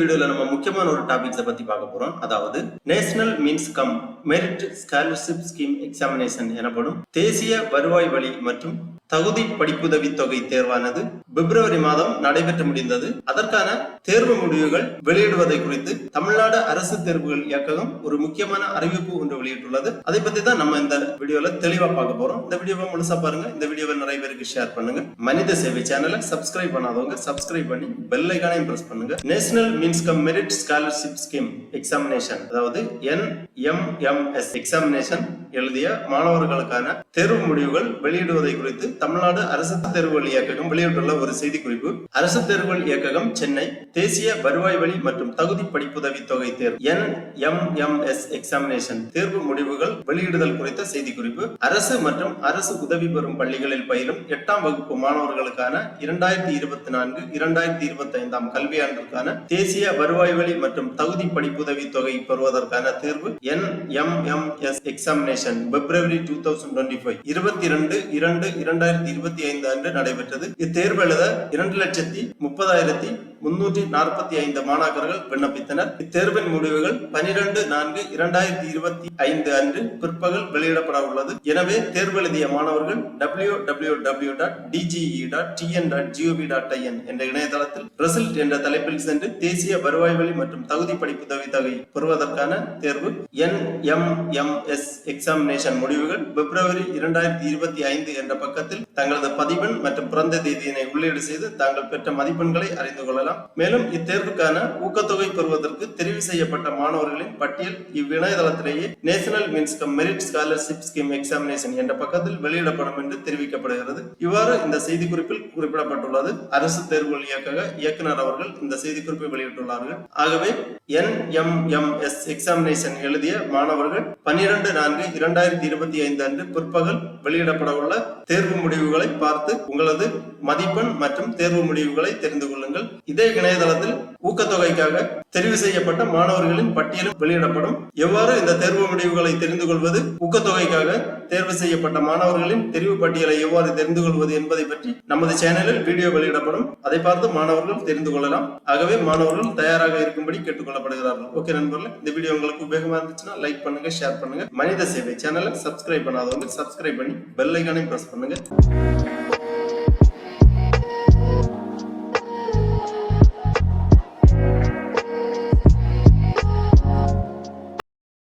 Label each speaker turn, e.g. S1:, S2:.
S1: வீடியோல நம்ம முக்கியமான ஒரு டாபிக்ஸை பத்தி பார்க்க போறோம். அதாவது national means cum merit scholarship scheme examination எனப்படும் தேசிய வருவாய் வழி மற்றும் தகுதி படிப்புதவி தொகை தேர்வானது பிப்ரவரி மாதம் நடைபெற்று முடிந்தது. அதற்கான தேர்வு முடிவுகள் வெளியிடுவதை குறித்து தமிழ்நாடு அரசு தேர்வுகள் இயக்ககம் ஒரு முக்கியமான அறிவிப்பு ஒன்று வெளியிட்டுள்ளது. அதை பத்தி தான் நம்ம இந்த வீடியோல தெளிவா பார்க்க போறோம். இந்த வீடியோவை முழுசா பாருங்க. இந்த வீடியோவை நிறைய பேருக்கு ஷேர் பண்ணுங்க. மனித சேவை சேனலை சப்ஸ்கிரைப் பண்ணாதவங்க சப்ஸ்கிரைப் பண்ணி பெல் ஐகானையும் பிரஸ் பண்ணுங்க. National means cum merit scholarship scheme examination, அதாவது NMMS எக்ஸாமினேஷன் எழுதிய மாணவர்களுக்கான தேர்வு முடிவுகள் வெளியிடுவதை குறித்து தமிழ்நாடு அரசு தேர்வுகள் இயக்ககம் வெளியிட்டுள்ள ஒரு செய்தி குறிப்பு. அரசு தேர்வுகள் இயக்ககம் சென்னை தேசிய வருவாய் வழி மற்றும் தகுதி படிப்புதவி தொகை தேர்வு NMMS எக்ஸாமினேஷன் தேர்வு முடிவுகள் வெளியிடுதல் குறித்த செய்தி குறிப்பு. அரசு மற்றும் அரசு உதவி பெறும் பள்ளிகளில் பயிலும் 8ஆம் வகுப்பு மாணவர்களுக்கான 2024-2025 கல்வியாண்டிற்கான தேசிய வருவாய் வழி மற்றும் தகுதி படிப்புதவி தொகை பெறுவதற்கான தேர்வு NMMS எக்ஸாமினேஷன் பிப்ரவரி 2025 22/2/2025 அன்று நடைபெற்றது. இத்தேர்வு எழுத 2,30,345 மாணாக்கர்கள் விண்ணப்பித்தனர். இத்தேர்வின் முடிவுகள் 12/4/2025 அன்று பிற்பகல் வெளியிடப்பட உள்ளது. எனவே தேர்வு எழுதிய மாணவர்கள் www.dge.tn.gov.in என்ற இணையதளத்தில் ரிசல்ட் என்ற தலைப்பில் சென்று தேசிய வருவாய் வழி மற்றும் தகுதி படிப்புதவி தொகை பெறுவதற்கான தேர்வு NMMS எக்ஸாமினேஷன் முடிவுகள் பிப்ரவரி 2025 என்ற பக்கத்தில் தங்களது பதிவெண் மற்றும் பிறந்த தேதியினை உள்ளீடு செய்து தாங்கள் பெற்ற மதிப்பெண்களை அறிந்து கொள்ளலாம். மேலும் இத்தேர்வுக்கான ஊக்கத்தொகை பெறுவதற்கு தெரிவு செய்யப்பட்ட மாணவர்களின் பட்டியல் இவ்விணையதளத்திலேயே national means cum merit scholarship scheme examination என்ற பக்கத்தில் வெளியிடப்படும் என்று தெரிவிக்கப்படுகிறது. இவ்வாறு இந்த செய்தி குறிப்பில் குறிப்பிடப்பட்டுள்ளது. அரசு தேர்வுகள் இயக்கக இயக்குனர் அவர்கள் இந்த செய்தி குறிப்பை வெளியிட்டுள்ளார்கள். ஆகவே NMMS எக்ஸாமினேஷன் எழுதிய மாணவர்கள் 12/4/2025 அன்று பிற்பகல் வெளியிடப்பட உள்ள தேர்வு முடிவுகளை பார்த்து உங்களது மதிப்பெண் மற்றும் தேர்வு முடிவுகளை தெரிந்து கொள்ளுங்கள். இதே இணையதளத்தில் ஊக்கத்தொகைக்காக தெரிவு செய்யப்பட்ட மாணவர்களின் பட்டியலும் வெளியிடப்படும். எவ்வாறு இந்த தேர்வு முடிவுகளை தெரிந்து கொள்வது, ஊக்கத்தொகைக்காக தேர்வு செய்யப்பட்ட மாணவர்களின் தெரிவு பட்டியலை எவ்வாறு தெரிந்து கொள்வது என்பதை பற்றி நமது சேனலில் வீடியோ வெளியிடப்படும். அதை பார்த்து மாணவர்கள் தெரிந்து கொள்ளலாம். ஆகவே மாணவர்கள் தயாராக இருக்கும்படி கேட்டுக்கொள்ளப்படுகிறார்கள். ஓகே நண்பர்களே, இந்த வீடியோ உங்களுக்கு உபயோகமா இருந்துச்சுன்னா லைக் பண்ணுங்க, ஷேர் பண்ணுங்க. மனித சேவை சேனலை சப்ஸ்கிரைப் பண்ணாதவங்க சப்ஸ்கிரைப் பண்ணி பெல் ஐகானையும் பிரஸ் பண்ணுங்க.